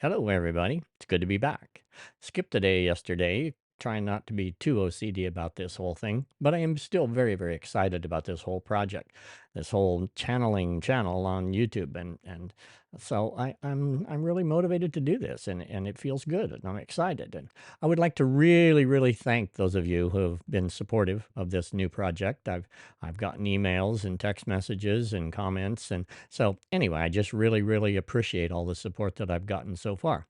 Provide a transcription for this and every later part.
Hello, everybody. It's good to be back. Skipped a day yesterday, trying not to be too OCD about this whole thing, but I am still very, very excited about this whole project, this whole channeling channel on YouTube, and so I'm really motivated to do this, and it feels good, and I'm excited, and I would like to really, really thank those of you who have been supportive of this new project. I've gotten emails and text messages and comments, and so anyway, I just really, really appreciate all the support that I've gotten so far.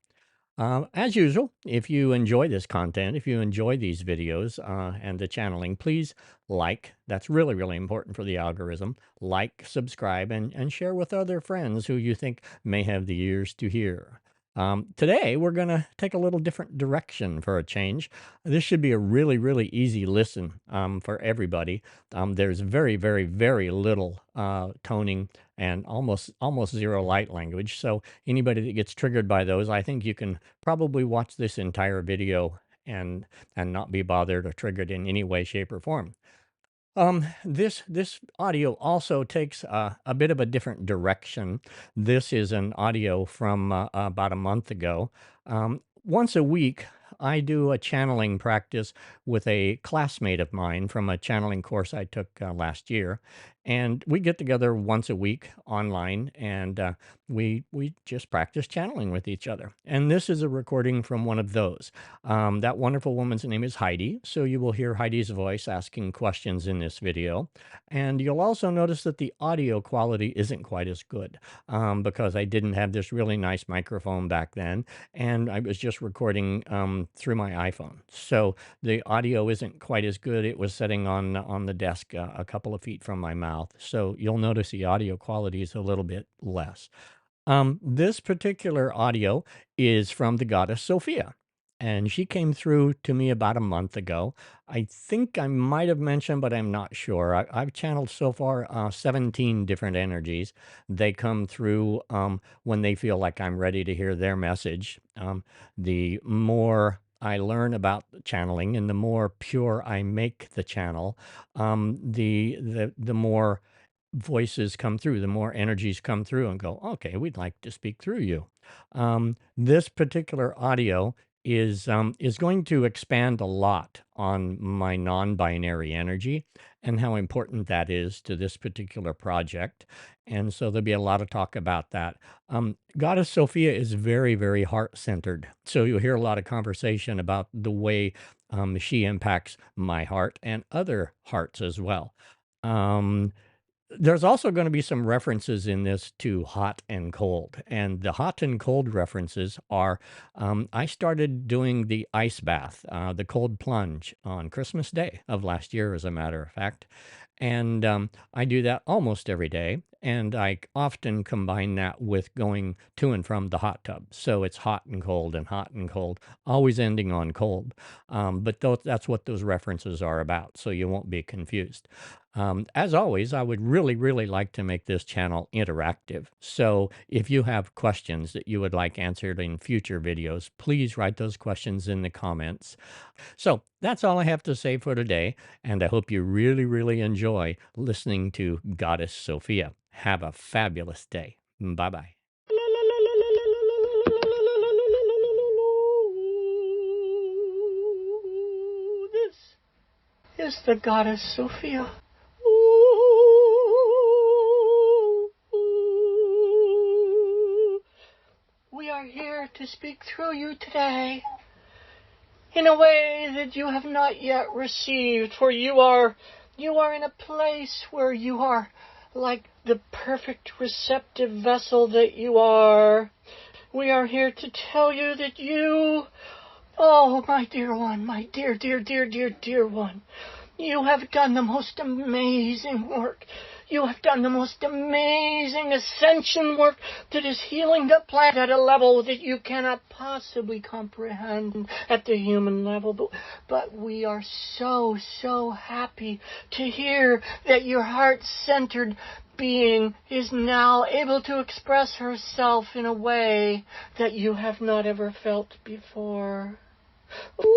As usual, if you enjoy this content, if you enjoy these videos and the channeling, please like. That's really, really important for the algorithm. Like, subscribe, and share with other friends who you think may have the ears to hear. Today, we're going to take a little different direction for a change. This should be a really, really easy listen for everybody. There's very, very, very little toning and almost zero light language. So anybody that gets triggered by those, I think you can probably watch this entire video and not be bothered or triggered in any way, shape, or form. This audio also takes a bit of a different direction. This is an audio from about a month ago. Once a week, I do a channeling practice with a classmate of mine from a channeling course I took last year, and we get together once a week online, and we just practice channeling with each other. And this is a recording from one of those. That wonderful woman's name is Heidi, so you will hear Heidi's voice asking questions in this video. And you'll also notice that the audio quality isn't quite as good because I didn't have this really nice microphone back then, and I was just recording through my iPhone. So the audio isn't quite as good. It was sitting on the desk a couple of feet from my mouth. So you'll notice the audio quality is a little bit less. This particular audio is from the Goddess Sophia, and she came through to me about a month ago. I think I might have mentioned, but I'm not sure. I've channeled so far 17 different energies. They come through when they feel like I'm ready to hear their message. The more I learn about channeling and the more pure I make the channel, the more voices come through, the more energies come through and go, okay, we'd like to speak through you. This particular audio is going to expand a lot on my non-binary energy and how important that is to this particular project. And so there'll be a lot of talk about that. Goddess Sophia is very, very heart-centered. So you'll hear a lot of conversation about the way she impacts my heart and other hearts as well. Um, there's also going to be some references in this to hot and cold. And the hot and cold references are I started doing the ice bath, the cold plunge on Christmas Day of last year, as a matter of fact. And I do that almost every day. And I often combine that with going to and from the hot tub. So it's hot and cold, always ending on cold. But that's what those references are about. So you won't be confused. As always, I would really, really like to make this channel interactive. So if you have questions that you would like answered in future videos, please write those questions in the comments. So that's all I have to say for today, and I hope you really, really enjoy listening to Goddess Sophia. Have a fabulous day. Bye bye. This is the Goddess Sophia. We are here to speak through you today in a way that you have not yet received, for you are in a place where you are like the perfect receptive vessel that you are. We are here to tell you that oh, my dear one, my dear, dear, dear, dear, dear one, you have done the most amazing work. You have done the most amazing ascension work that is healing the planet at a level that you cannot possibly comprehend at the human level. But we are so, so happy to hear that your heart-centered being is now able to express herself in a way that you have not ever felt before. Ooh,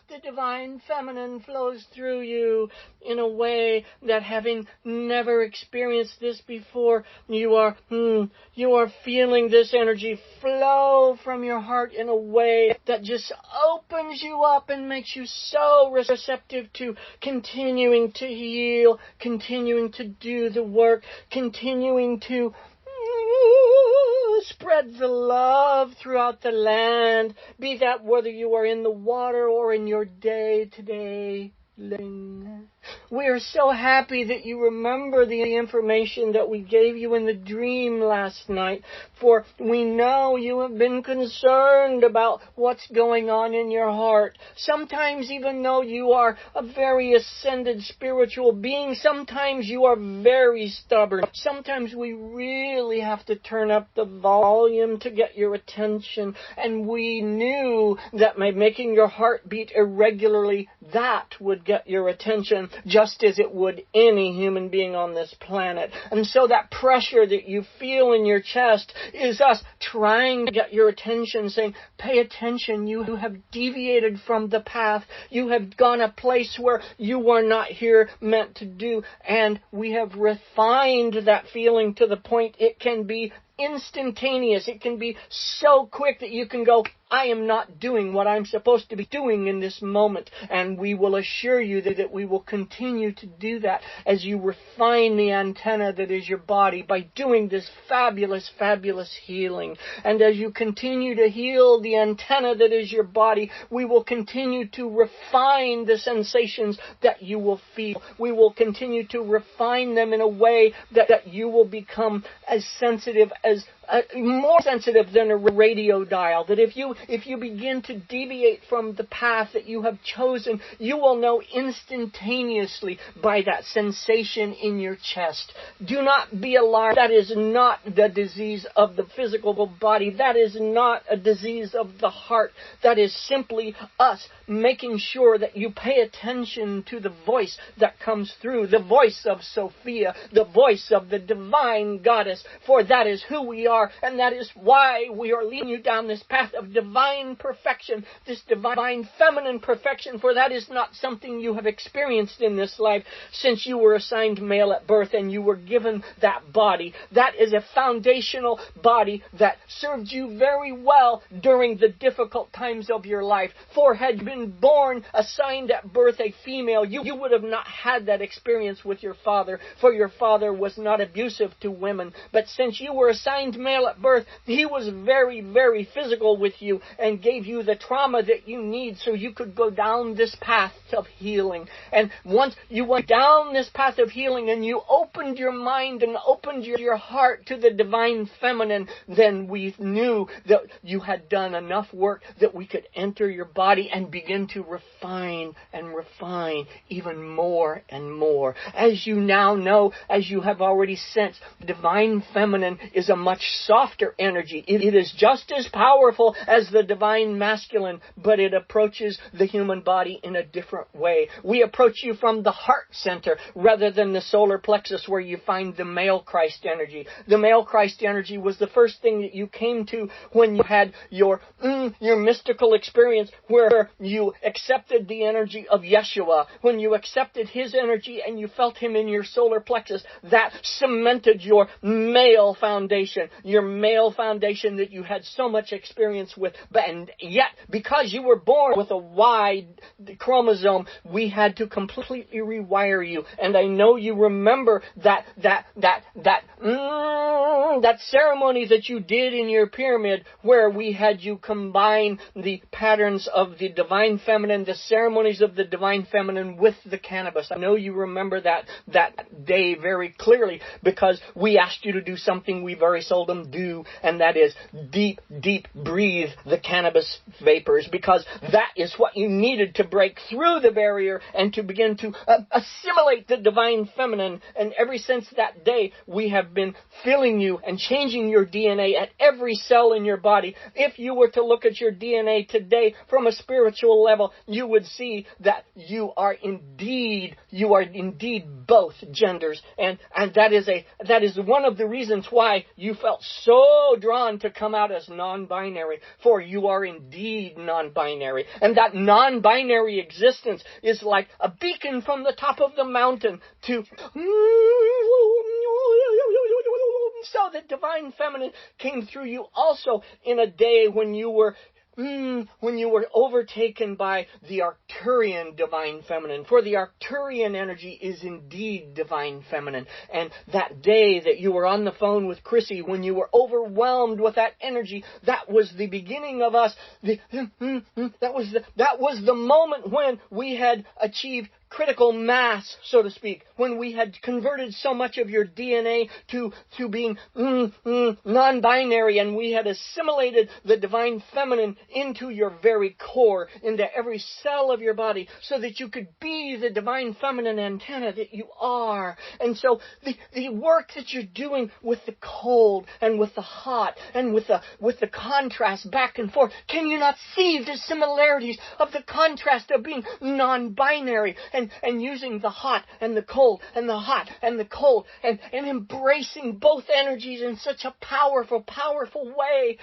the divine feminine flows through you in a way that, having never experienced this before, you are feeling this energy flow from your heart in a way that just opens you up and makes you so receptive to continuing to heal, continuing to do the work, continuing to spread the love throughout the land, be that whether you are in the water or in your day-to-day living. We are so happy that you remember the information that we gave you in the dream last night, for we know you have been concerned about what's going on in your heart. Sometimes, even though you are a very ascended spiritual being, sometimes you are very stubborn. Sometimes we really have to turn up the volume to get your attention, and we knew that by making your heart beat irregularly, that would get your attention, just as it would any human being on this planet. And so that pressure that you feel in your chest is us trying to get your attention, saying, pay attention, you have deviated from the path, you have gone a place where you were not here meant to do, and we have refined that feeling to the point it can be instantaneous. It can be so quick that you can go, I am not doing what I'm supposed to be doing in this moment. And we will assure you that we will continue to do that as you refine the antenna that is your body by doing this fabulous, fabulous healing. And as you continue to heal the antenna that is your body, we will continue to refine the sensations that you will feel. We will continue to refine them in a way that you will become as sensitive as more sensitive than a radio dial, that if you begin to deviate from the path that you have chosen, you will know instantaneously by that sensation in your chest. Do not be alarmed. That is not the disease of the physical body. That is not a disease of the heart. That is simply us making sure that you pay attention to the voice that comes through, the voice of Sophia, the voice of the divine goddess, for that is who we are, and that is why we are leading you down this path of divine perfection, this divine feminine perfection, for that is not something you have experienced in this life since you were assigned male at birth and you were given that body. That is a foundational body that served you very well during the difficult times of your life, for had you been born assigned at birth a female, you would have not had that experience with your father, for your father was not abusive to women. But since you were assigned male at birth, he was very, very physical with you and gave you the trauma that you need so you could go down this path of healing. And once you went down this path of healing and you opened your mind and opened your heart to the divine feminine, then we knew that you had done enough work that we could enter your body and begin to refine and refine even more and more. As you now know, as you have already sensed, the divine feminine is a much softer energy. It is just as powerful as the divine masculine, but it approaches the human body in a different way. We approach you from the heart center rather than the solar plexus where you find the male Christ energy. The male Christ energy was the first thing that you came to when you had your mystical experience where you accepted the energy of Yeshua. When you accepted his energy and you felt him in your solar plexus, that cemented your male foundation that you had so much experience with. And yet, because you were born with a Y chromosome, we had to completely rewire you. And I know you remember that ceremony that you did in your pyramid where we had you combine the patterns of the divine feminine, the ceremonies of the divine feminine with the cannabis. I know you remember that day very clearly because we asked you to do something we very seldom do, and that is deep breathe the cannabis vapors, because that is what you needed to break through the barrier and to begin to assimilate the divine feminine. And ever since that day, we have been filling you and changing your DNA at every cell in your body. If you were to look at your DNA today from a spiritual level, you would see that you are indeed both genders. And that is one of the reasons why you felt so drawn to come out as non-binary, for you are indeed non-binary. And that non-binary existence is like a beacon from the top of the mountain to so the divine feminine came through you also in a day when you were overtaken by the Arcturian divine feminine. For the Arcturian energy is indeed divine feminine. And that day that you were on the phone with Chrissy, when you were overwhelmed with that energy, that was the beginning of us. That was the moment when we had achieved critical mass, so to speak, when we had converted so much of your DNA to being non-binary, and we had assimilated the divine feminine into your very core, into every cell of your body, so that you could be the divine feminine antenna that you are. And so the work that you're doing with the cold and with the hot and with the contrast back and forth, can you not see the similarities of the contrast of being non-binary and using the hot and the cold and the hot and the cold and embracing both energies in such a powerful, powerful way?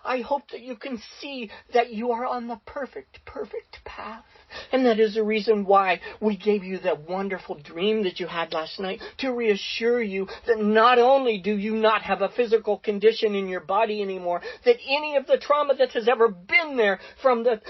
I hope that you can see that you are on the perfect path. And that is the reason why we gave you that wonderful dream that you had last night, to reassure you that not only do you not have a physical condition in your body anymore, that any of the trauma that has ever been there from the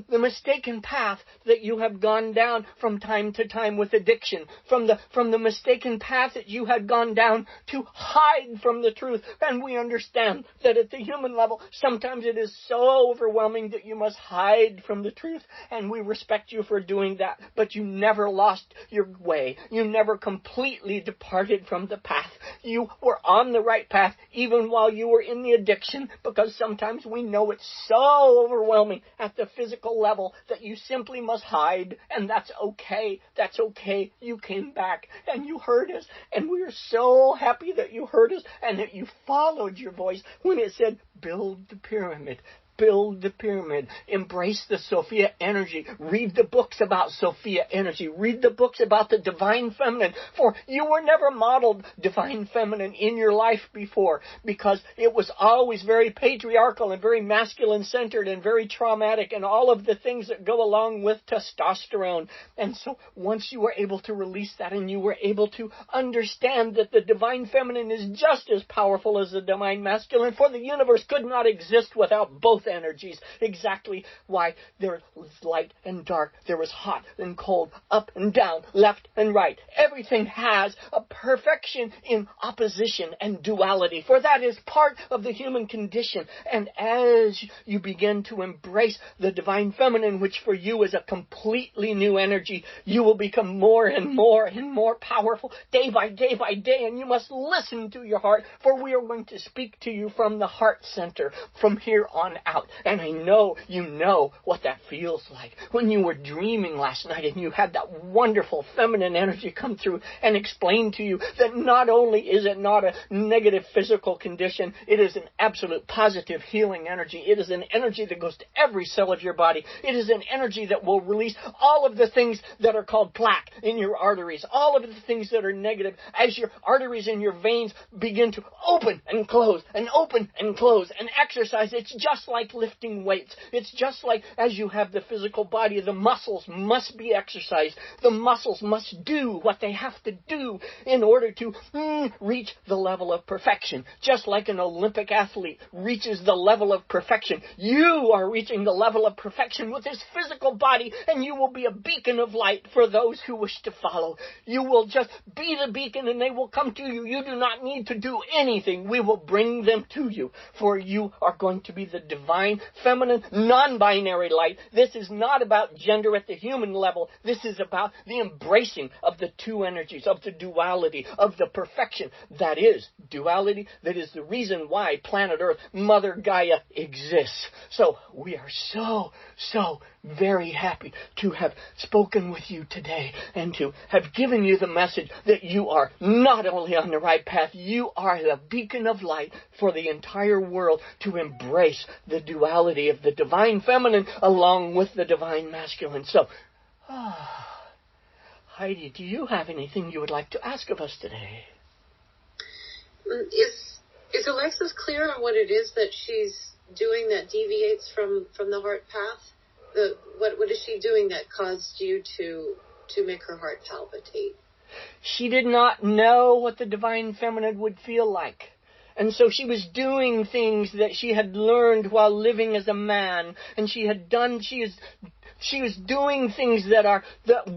mistaken path that you have gone down from time to time with addiction, from the mistaken path that you had gone down to hide from the truth. And we understand that at the human level, sometimes it is so overwhelming that you must hide from the truth, and we respect you for doing that, but you never lost your way. You never completely departed from the path. You were on the right path even while you were in the addiction, because sometimes we know it's so overwhelming at the physical level that you simply must hide, and that's okay. That's okay. You came back and you heard us, and we are so happy that you heard us and that you followed your voice when it said, build the pyramid. Build the pyramid. Embrace the Sophia energy. Read the books about Sophia energy. Read the books about the divine feminine. For you were never modeled divine feminine in your life before, because it was always very patriarchal and very masculine centered and very traumatic and all of the things that go along with testosterone. And so once you were able to release that and you were able to understand that the divine feminine is just as powerful as the divine masculine, for the universe could not exist without both energies. Exactly why there was light and dark, there was hot and cold, up and down, left and right. Everything has a perfection in opposition and duality, for that is part of the human condition. And as you begin to embrace the divine feminine, which for you is a completely new energy, you will become more and more and more powerful day by day by day. And you must listen to your heart, for we are going to speak to you from the heart center from here on out. And I know you know what that feels like when you were dreaming last night and you had that wonderful feminine energy come through and explain to you that not only is it not a negative physical condition, it is an absolute positive healing energy. It is an energy that goes to every cell of your body. It is an energy that will release all of the things that are called plaque in your arteries, all of the things that are negative, as your arteries and your veins begin to open and close and open and close and exercise. It's just like lifting weights. It's just like as you have the physical body, the muscles must be exercised. The muscles must do what they have to do in order to reach the level of perfection. Just like an Olympic athlete reaches the level of perfection, you are reaching the level of perfection with this physical body, and you will be a beacon of light for those who wish to follow. You will just be the beacon and they will come to you. You do not need to do anything. We will bring them to you, for you are going to be the divine, feminine, non-binary light. This is not about gender at the human level. This is about the embracing of the two energies, of the duality, of the perfection that is duality, that is the reason why planet Earth, Mother Gaia, exists. So we are so very happy to have spoken with you today and to have given you the message that you are not only on the right path, you are the beacon of light for the entire world to embrace the duality of the divine feminine along with the divine masculine. So, Heidi, do you have anything you would like to ask of us today? Is Alexis clear on what it is that she's doing that deviates from the heart path? What is she doing that caused you to make her heart palpitate? She did not know what the divine feminine would feel like. And so she was doing things that she had learned while living as a man. And she was doing things that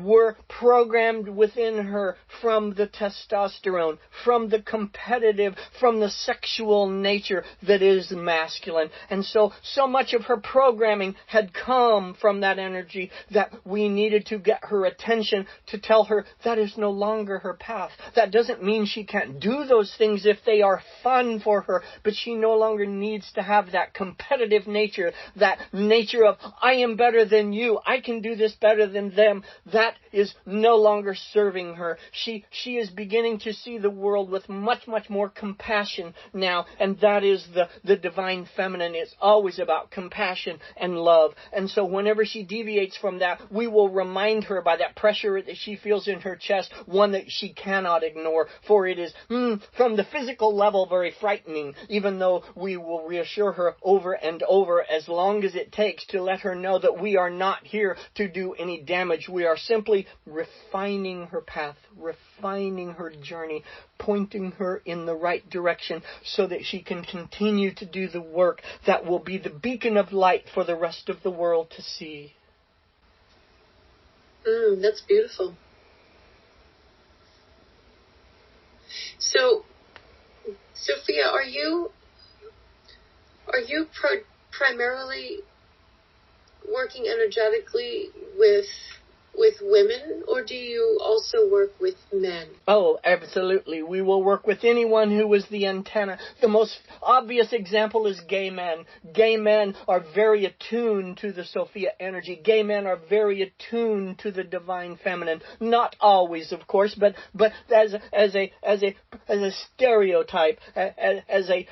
were programmed within her from the testosterone, from the competitive, from the sexual nature that is masculine. And so much of her programming had come from that energy that we needed to get her attention to tell her that is no longer her path. That doesn't mean she can't do those things if they are fun for her, but she no longer needs to have that competitive nature, that nature of, I am better than you, I can do this better than them. That is no longer serving her. She is beginning to see the world with much, much more compassion now, and that is the divine feminine. It's always about compassion and love. And so whenever she deviates from that, we will remind her by that pressure that she feels in her chest, one that she cannot ignore, for it is from the physical level very frightening, even though we will reassure her over and over as long as it takes to let her know that we are not here to do any damage. We are simply refining her path, refining her journey, pointing her in the right direction so that she can continue to do the work that will be the beacon of light for the rest of the world to see. That's beautiful. So, Sophia, are you primarily working energetically with women, or do you also work with men? Oh, absolutely. We will work with anyone who is the antenna. The most obvious example is gay men. Gay men are very attuned to the Sophia energy. Gay men are very attuned to the divine feminine. Not always, of course, but as a stereotype, as a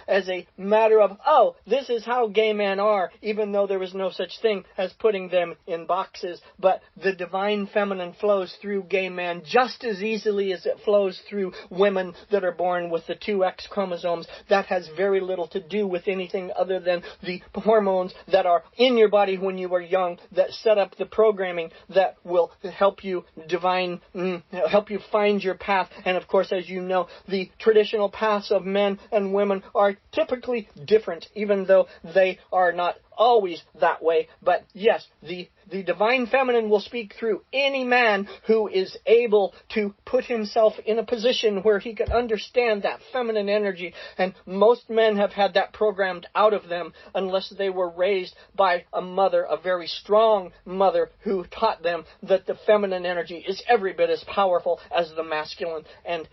matter of, this is how gay men are, even though there is no such thing as putting them in boxes. But the divine feminine flows through gay men just as easily as it flows through women that are born with the 2X chromosomes. That has very little to do with anything other than the hormones that are in your body when you are young that set up the programming that will help you help you find your path. And of course, as you know, the traditional paths of men and women are typically different, even though they are not always that way. But yes, the divine feminine will speak through any man who is able to put himself in a position where he can understand that feminine energy. And most men have had that programmed out of them unless they were raised by a mother, a very strong mother, who taught them that the feminine energy is every bit as powerful as the masculine. And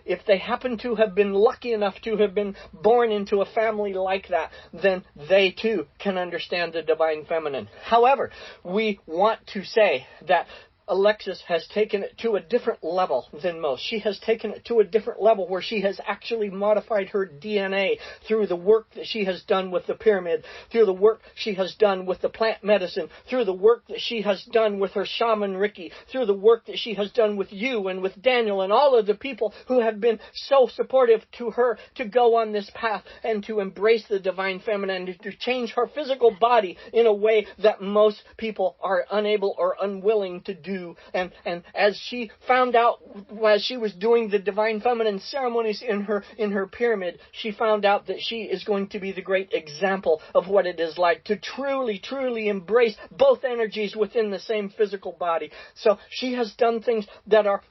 if they happen to have been lucky enough to have been born into a family like that, then they too can understand the divine feminine. However, we want to say that Alexis has taken it to a different level than most. She has taken it to a different level where she has actually modified her DNA through the work that she has done with the pyramid, through the work she has done with the plant medicine, through the work that she has done with her shaman Ricky, through the work that she has done with you and with Daniel and all of the people who have been so supportive to her to go on this path and to embrace the divine feminine, to change her physical body in a way that most people are unable or unwilling to do. And as she found out, as she was doing the divine feminine ceremonies in her pyramid, she found out that she is going to be the great example of what it is like to truly embrace both energies within the same physical body. So she has done things that are,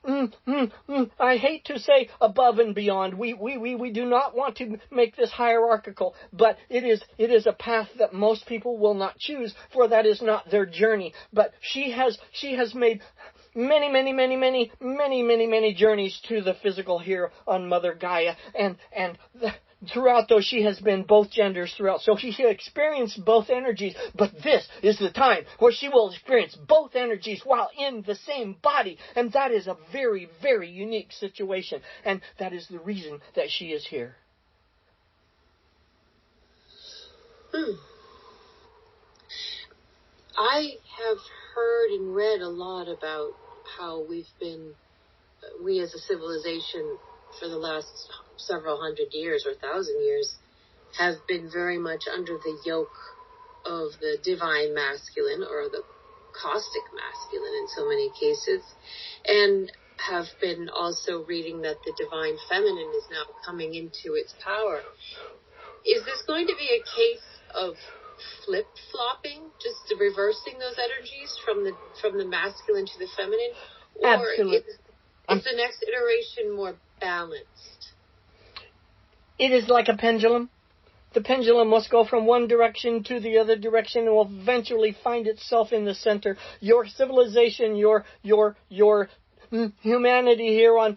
I hate to say above and beyond. We do not want to make this hierarchical, but it is a path that most people will not choose, for that is not their journey. But she has made many journeys to the physical here on Mother Gaia, and throughout those she has been both genders throughout, so she experienced both energies, but this is the time where she will experience both energies while in the same body, and that is a very, very unique situation, and that is the reason that she is here. I have heard and read a lot about how we as a civilization for the last several hundred years or 1,000 years have been very much under the yoke of the divine masculine or the caustic masculine in so many cases, and have been also reading that the divine feminine is now coming into its power. Is this going to be a case of flip-flopping, just reversing those energies from the masculine to the feminine? Or Absolutely. is the next iteration more balanced? It is like a pendulum. The pendulum must go from one direction to the other direction and will eventually find itself in the center. Your civilization, your humanity here on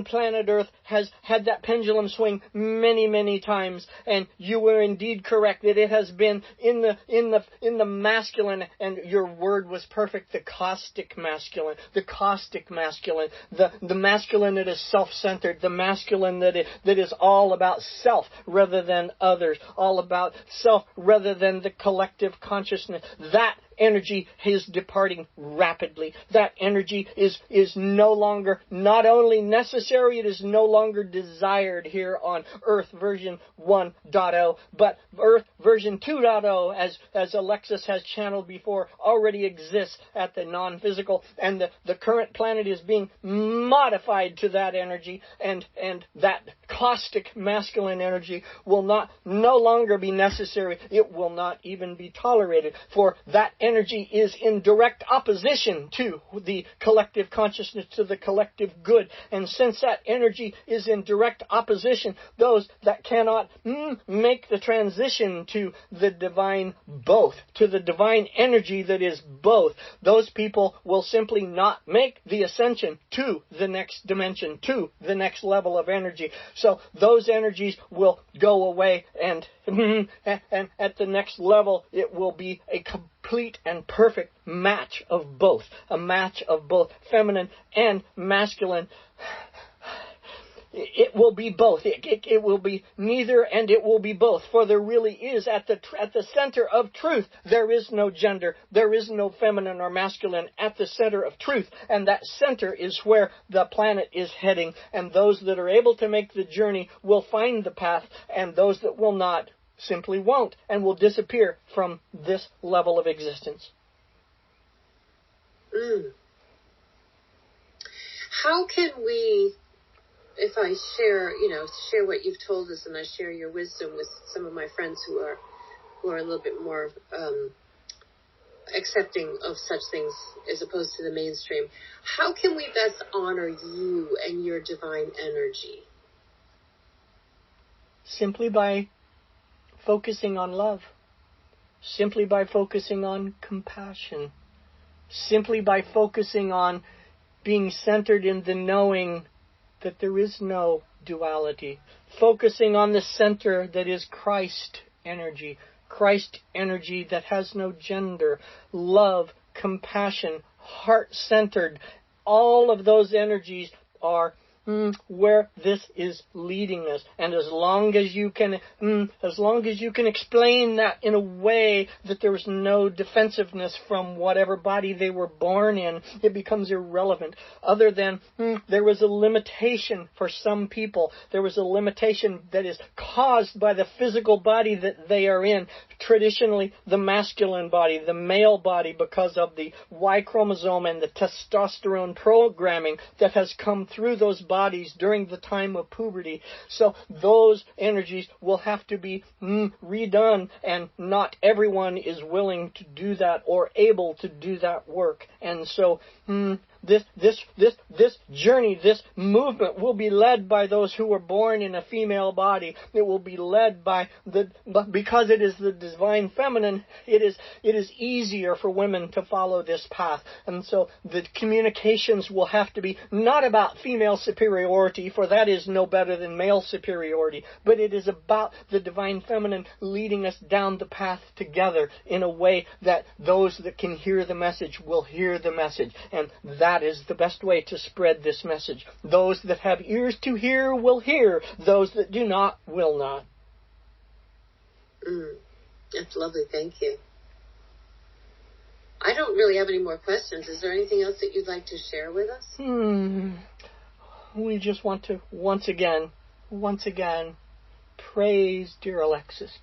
planet Earth has had that pendulum swing many times, and you were indeed correct that it has been in the masculine, and your word was perfect, the caustic masculine, the masculine that is self-centered, the masculine that is all about self rather than others, all about self rather than the collective consciousness. That energy is departing rapidly. That energy is no longer not only necessary, it is no longer desired here on Earth version 1.0, but Earth version 2.0, as Alexis has channeled before, already exists at the non-physical, and the current planet is being modified to that energy, and that caustic masculine energy will no longer be necessary. It will not even be tolerated, for that energy is in direct opposition to the collective consciousness, to the collective good. And since that energy is in direct opposition, those that cannot make the transition to the divine both, to the divine energy that is both, those people will simply not make the ascension to the next dimension, to the next level of energy. So those energies will go away, and at the next level it will be a complete and perfect match of both, a match of both feminine and masculine. It will be both. It will be neither, and it will be both. For there really is at the center of truth, there is no gender, there is no feminine or masculine at the center of truth, and that center is where the planet is heading. And those that are able to make the journey will find the path, and those that will not simply won't, and will disappear from this level of existence. How can we, if I share what you've told us, and I share your wisdom with some of my friends who are a little bit more accepting of such things as opposed to the mainstream, how can we best honor you and your divine energy? Simply by focusing on love, simply by focusing on compassion, simply by focusing on being centered in the knowing that there is no duality, focusing on the center that is Christ energy that has no gender, love, compassion, heart-centered. All of those energies are where this is leading us. And as long as you can explain that in a way that there is no defensiveness from whatever body they were born in, it becomes irrelevant. Other than there was a limitation for some people. There was a limitation that is caused by the physical body that they are in. Traditionally, the masculine body, the male body, because of the Y chromosome and the testosterone programming that has come through those bodies during the time of puberty. So those energies will have to be redone, and not everyone is willing to do that or able to do that work. And so this journey, this movement will be led by those who were born in a female body. It will be led because it is the divine feminine, it is easier for women to follow this path. And so the communications will have to be not about female superiority, for that is no better than male superiority, but it is about the divine feminine leading us down the path together in a way that those that can hear the message will hear the message. And that is the best way to spread this message. Those that have ears to hear will hear. Those that do not will not. That's lovely. Thank you. I don't really have any more questions. Is there anything else that you'd like to share with us? We just want to once again, praise dear Alexis.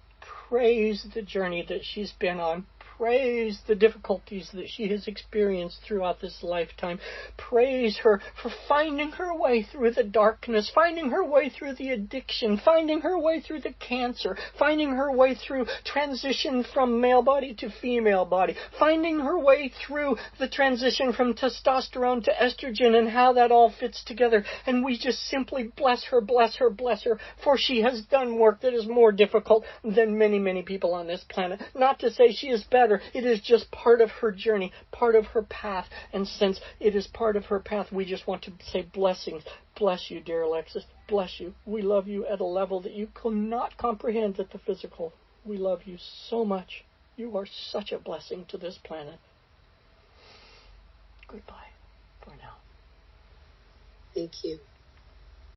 Praise the journey that she's been on. Praise the difficulties that she has experienced throughout this lifetime. Praise her for finding her way through the darkness, finding her way through the addiction, finding her way through the cancer, finding her way through transition from male body to female body, finding her way through the transition from testosterone to estrogen and how that all fits together. And we just simply bless her, for she has done work that is more difficult than many, many people on this planet. Not to say she is better. It is just part of her journey, part of her path. And since it is part of her path, we just want to say blessings. Bless you, dear Alexis. Bless you. We love you at a level that you cannot comprehend at the physical. We love you so much. You are such a blessing to this planet. Goodbye for now. Thank you.